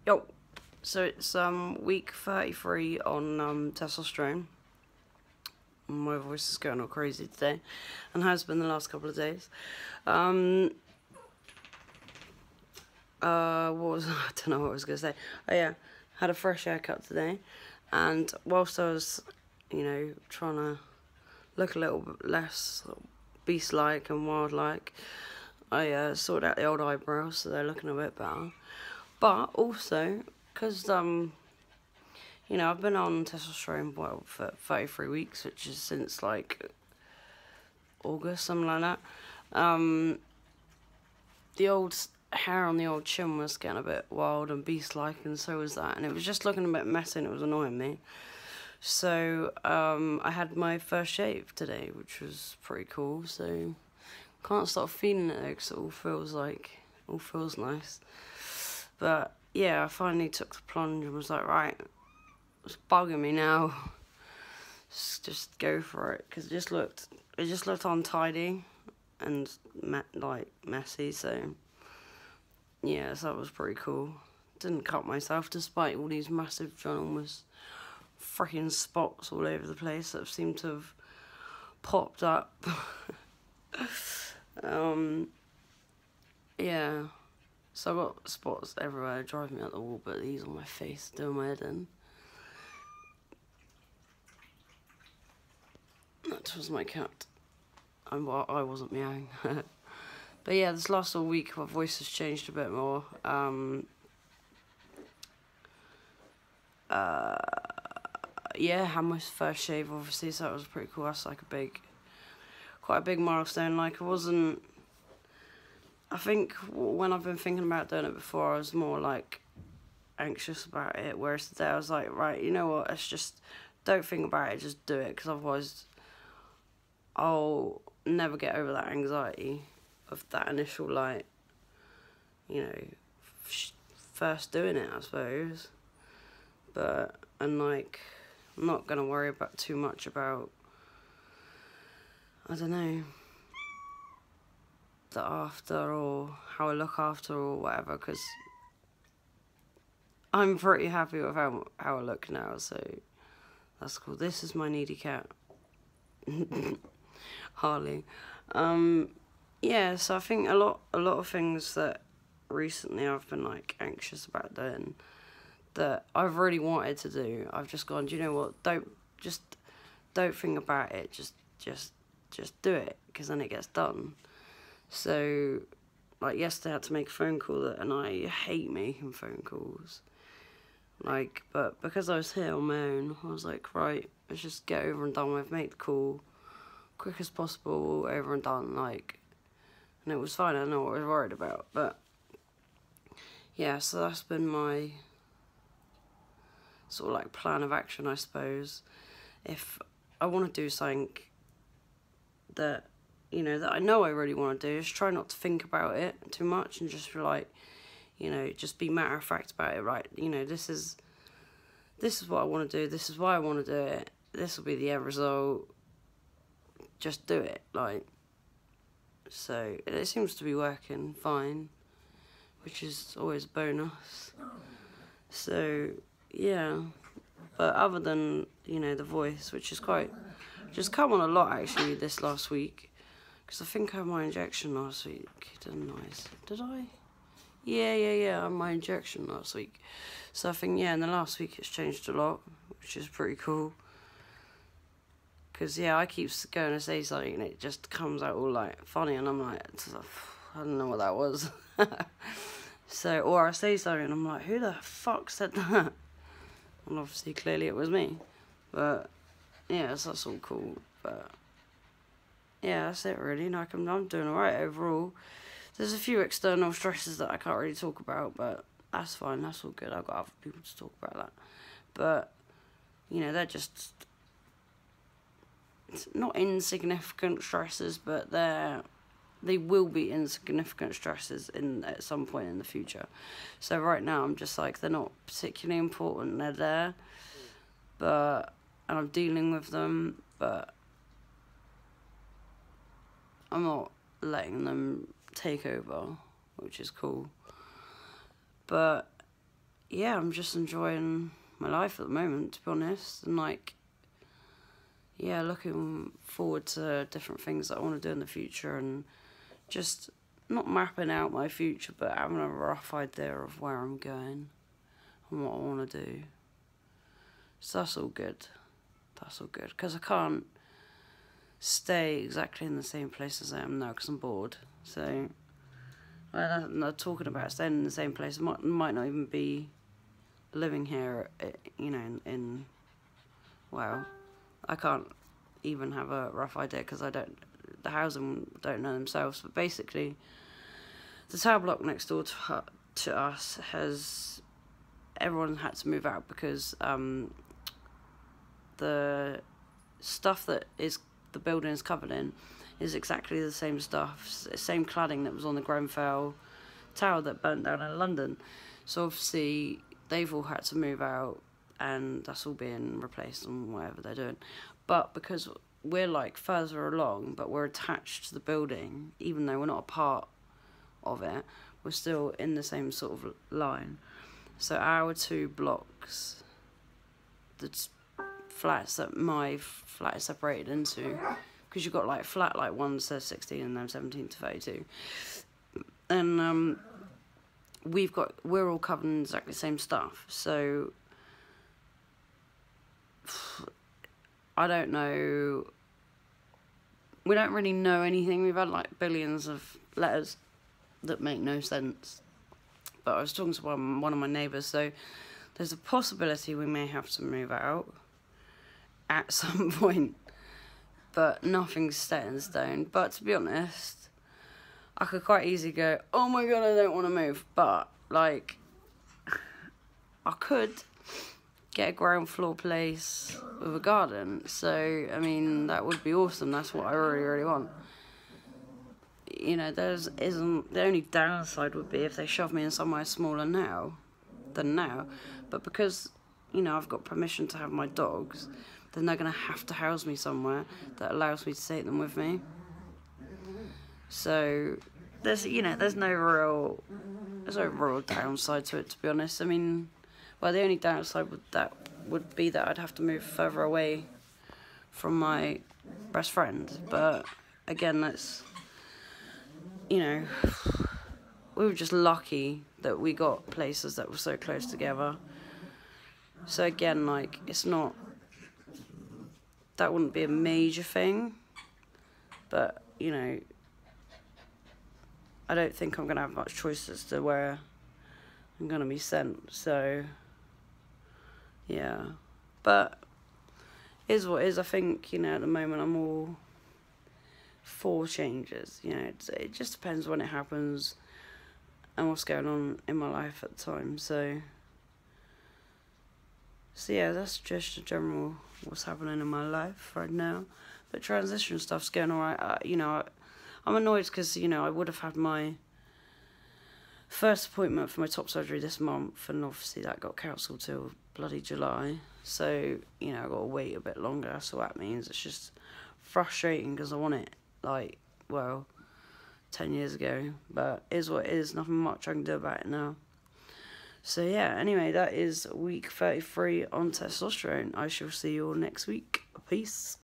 Yo, so it's week 33 on testosterone. My voice is going all crazy today, and has been the last couple of days. What was I don't know what I was gonna say. Oh yeah, had a fresh haircut today, and whilst I was, trying to look a little bit less beast-like and wild-like, I sorted out the old eyebrows, so they're looking a bit better. But also, because, I've been on testosterone, for 33 weeks, which is since, like, August, something like that. The old hair on the old chin was getting a bit wild and beast-like, and so was that. And it was just looking a bit messy, and it was annoying me. So, I had my first shave today, which was pretty cool, so can't stop feeling it, though, because it all feels nice. But yeah, I finally took the plunge and was like, right, it's bugging me now. Just go for it, because it just looked untidy and messy. So yeah, so that was pretty cool. Didn't cut myself despite all these massive, ginormous, freaking spots all over the place that seem to have popped up. Yeah. So I've got spots everywhere driving me up the wall, but these on my face doing my head in. That was my cat. I wasn't meowing. But yeah, this last whole week my voice has changed a bit more. Yeah, had my first shave obviously, so that was pretty cool. That's like quite a big milestone. Like I think when I've been thinking about doing it before, I was more like anxious about it, whereas today I was like, right, you know what, let's just don't think about it, just do it, because otherwise I'll never get over that anxiety of that initial, like, first doing it, I suppose. And like, I'm not gonna worry about too much about, I don't know, the after or how I look after or whatever, because I'm pretty happy with how I look now, so that's cool. This is my needy cat. Harley. Yeah, so I think a lot of things that recently I've been like anxious about doing that I've really wanted to do, I've just gone, do you know what, don't think about it, just do it, because then it gets done. So, like, yesterday I had to make a phone call, and I hate making phone calls. Like, but because I was here on my own, I was like, right, let's just get over and done with, make the call quick as possible, over and done, like, and it was fine, I don't know what I was worried about, but yeah, so that's been my sort of like plan of action, I suppose. If I want to do something that, that I know I really want to do, just try not to think about it too much and just be like, just be matter of fact about it, right? This is what I want to do, this is why I want to do it, this will be the end result, just do it, like. So it seems to be working fine, which is always a bonus. So yeah, but other than, the voice, which is just come on a lot actually this last week, because I think I had my injection last week, didn't I? Did I? Yeah, I had my injection last week. So I think, yeah, in the last week it's changed a lot, which is pretty cool. Because, yeah, I keep going to say something and it just comes out all, like, funny, and I'm like, I don't know what that was. So, or I say something and I'm like, who the fuck said that? And obviously, clearly it was me. But, yeah, so that's all cool. But, yeah, that's it, really. Like, I'm doing alright overall. There's a few external stresses that I can't really talk about, but that's fine, that's all good. I've got other people to talk about that. But, they're just not insignificant stresses, but they will be insignificant stresses at some point in the future. So right now I'm just like, they're not particularly important, they're there, and I'm dealing with them, but I'm not letting them take over, which is cool. But yeah, I'm just enjoying my life at the moment, to be honest, and like, yeah, looking forward to different things that I want to do in the future, and just not mapping out my future, but having a rough idea of where I'm going and what I want to do. So that's all good. That's all good, because I can't stay exactly in the same place as I am now because I'm bored. So, I'm not talking about staying in the same place. I might not even be living here, you know, in well, I can't even have a rough idea because the housing don't know themselves. But basically, the tower block next door to us everyone had to move out because the stuff that the building is covered in is exactly the same stuff, same cladding that was on the Grenfell tower that burnt down in London. So obviously they've all had to move out, and that's all being replaced and whatever they're doing. But because we're like further along, but we're attached to the building, even though we're not a part of it, we're still in the same sort of line. So our 2 blocks, the flats that my flat is separated into, because you've got like flat like 1 says 16 and then 17 to 32, and we're all covered in exactly the same stuff. So I don't know, we don't really know anything. We've had like billions of letters that make no sense. But I was talking to one of my neighbours, so there's a possibility we may have to move out at some point, but nothing's set in stone. But to be honest, I could quite easily go, oh my god, I don't want to move, but like, I could get a ground floor place with a garden. So I mean, that would be awesome. That's what I really want. You know, the only downside would be if they shove me in somewhere smaller than now. But because, you know, I've got permission to have my dogs, then they're going to have to house me somewhere that allows me to take them with me. So there's no real downside to it, to be honest. I mean, well, the only downside would be that I'd have to move further away from my best friend. But again, that's, you know, we were just lucky that we got places that were so close together. So again, like, that wouldn't be a major thing, but, you know, I don't think I'm going to have much choice as to where I'm going to be sent. So yeah, but it is what it is. I think, you know, at the moment I'm all for changes. You know, it just depends when it happens and what's going on in my life at the time. So yeah, that's just a general what's happening in my life right now. But transition stuff's going alright. You know, I'm annoyed because, you know, I would have had my first appointment for my top surgery this month, and obviously that got cancelled till bloody July. So, you know, I've got to wait a bit longer. That's what that means. It's just frustrating because I want it, like, well, 10 years ago. But it is what it is. Nothing much I can do about it now. So yeah, anyway, that is week 33 on testosterone. I shall see you all next week. Peace.